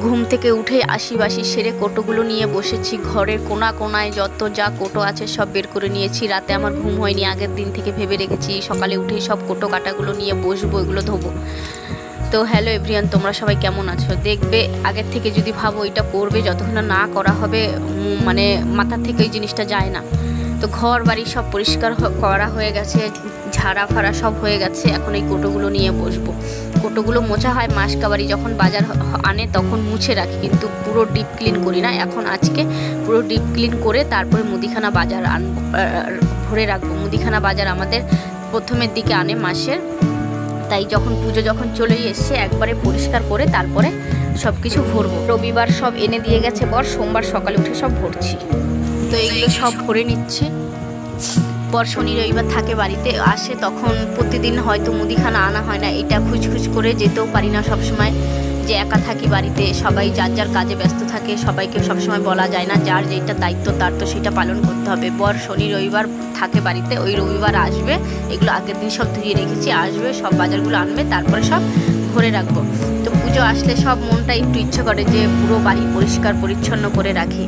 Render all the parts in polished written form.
ঘুম থেকে উঠে আশি বাসি সেরে কোটোগুলো নিয়ে বসেছি। ঘরের কোনা কোনায় যত যা কোটো আছে সব বের করে নিয়েছি। রাতে আমার ঘুম হয়নি, আগের দিন থেকে ভেবে রেখেছি সকালে উঠেই সব কোটো কাটাগুলো নিয়ে বসবো, এগুলো ধোবো। তো হ্যালো এভরিওয়ান, তোমরা সবাই কেমন আছো? দেখবে আগের থেকে যদি ভাবো এটা করবে, যতক্ষণ না করা হবে মানে মাথার থেকে ওই জিনিসটা যায় না। তো ঘর বাড়ি সব পরিষ্কার করা হয়ে গেছে, ঝাড়া ফাড়া সব হয়ে গেছে। এখন এই কোটোগুলো নিয়ে বসবো। কোটোগুলো মোছা হয় মাসকাবারি যখন বাজার আনে তখন মুছে রাখি, কিন্তু পুরো ডিপ ক্লিন করি না। এখন আজকে পুরো ডিপ ক্লিন করে তারপরে মুদিখানা বাজার ভরে রাখবো। মুদিখানা বাজার আমাদের প্রথমের দিকে আনে মাসের, তাই যখন পুজো যখন চলেই এসছে একবারে পরিষ্কার করে তারপরে সব কিছু ভরবো। রবিবার সব এনে দিয়ে গেছে বর, সোমবার সকালে উঠে সব ভরছি। তো এইগুলো সব ভরে নিচ্ছি। বর শনি রবিবার থাকে বাড়িতে, আসে তখন প্রতিদিন হয়তো মুদিখানা আনা হয় না। এটা খুঁজখুঁজ করে যেতেও পারি না সবসময়, যে একা থাকি বাড়িতে, সবাই যার যার কাজে ব্যস্ত থাকে, সবাইকে সবসময় বলা যায় না। যার যেটা দায়িত্ব তার তো সেটা পালন করতে হবে। বর শনি রবিবার থাকে বাড়িতে, ওই রবিবার আসবে। এগুলো আগের দিন সব ধুয়ে রেখেছি, আসবে সব বাজারগুলো আনবে, তারপরে সব ভরে রাখবো। তো পুজো আসলে সব মনটা একটু ইচ্ছে করে যে পুরো বাড়ি পরিষ্কার পরিচ্ছন্ন করে রাখি।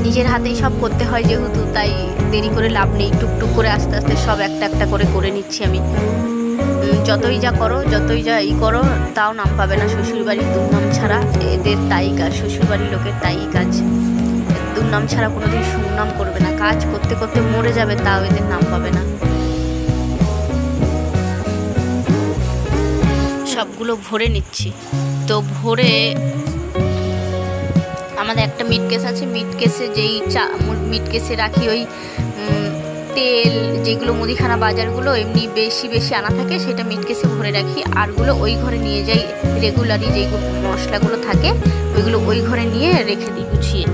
নিজের হাতেই সব করতে হয় যেহেতু, তাই দেরি করে লাভ নেই। টুকটুক করে আস্তে আস্তে সব একটা একটা করে নিচ্ছি আমি। যতই যা করো, যতই যা করো, তাও নাম পাবে না শ্বশুরবাড়ির দুর্নাম ছাড়া। এদের তাই কাজ, শ্বশুরবাড়ির লোকের তাই কাজ। দুর্নাম ছাড়া কোনোদিন সুনাম করবে না। কাজ করতে করতে মরে যাবে, তাও এদের নাম পাবে না। সবগুলো ভরে নিচ্ছি। তো ভরে আমাদের একটা মিট কেস আছে, মিট কেসে মিট কেসে রাখি ওই তেল, যেগুলো মুদিখানা বাজারগুলো এমনি বেশি বেশি আনা থাকে সেটা মিট কেসে ভরে রাখি। আরগুলো ওই ঘরে নিয়ে যাই, রেগুলারই যেগুলো মশলাগুলো থাকে ওইগুলো ওই ঘরে নিয়ে রেখে দিই গুছিয়ে।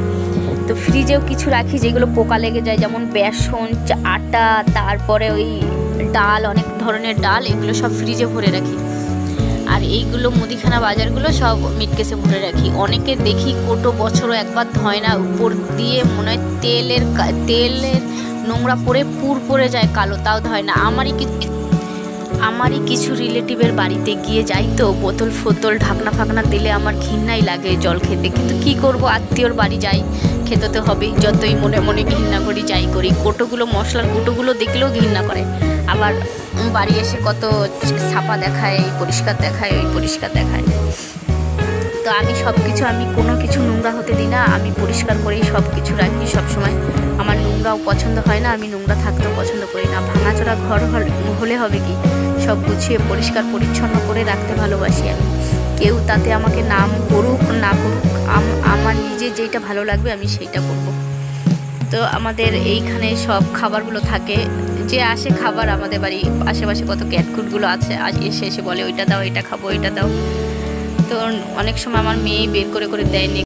তো ফ্রিজেও কিছু রাখি যেগুলো পোকা লেগে যায়, যেমন বেসন, আটা, তারপরে ওই ডাল, অনেক ধরনের ডাল, এগুলো সব ফ্রিজে ভরে রাখি। আর এইগুলো মুদিখানা বাজারগুলো সব মিট কেসে ভরে রাখি। অনেকে দেখি কোটো বছরও একবার ধয় না, উপর দিয়ে মনে হয় তেলের নোংরা পড়ে পুর পড়ে যায় কালো, তাও ধয় না। আমারই কিছু রিলেটিভের বাড়িতে গিয়ে যাই তো, বোতল ফোতল ঢাকনা ফাকনা দিলে আমার ঘৃণাই লাগে জল খেতে, কিন্তু কি করব, আত্মীয়র বাড়ি যাই, খেতে তো হবেই। যতই মনে মনে ঘৃণা করি যাই করি, কোটোগুলো মশলার কোটোগুলো দেখলেও ঘৃণা করে। আবার বাড়ি এসে কত ছাপা দেখায়, পরিষ্কার দেখায়, ওই পরিষ্কার দেখায়। তো আমি সব কিছু, আমি কোনো কিছু নোংরা হতে দিই না, আমি পরিষ্কার করেই সব কিছু রাখি সবসময়। আমার নোংরাও পছন্দ হয় না, আমি নোংরা থাকতেও পছন্দ করি না। ভাঙাচোরা ঘর হলে হবে কি, সব গুছিয়ে পরিষ্কার পরিচ্ছন্ন করে রাখতে ভালোবাসি আমি। কেউ তাতে আমাকে নাম করুক না করুক, আমার নিজে যেটা ভালো লাগবে আমি সেইটা করব। তো আমাদের এইখানে সব খাবারগুলো থাকে, যে আসে খাবার আমাদের বাড়ি আশেপাশে কত ক্যাটকুটগুলো আছে, এসে বলে ওইটা দাও, এটা খাবো, ওইটা দাও। তো অনেক সময় আমার মেয়ে বের করে দেয়নি।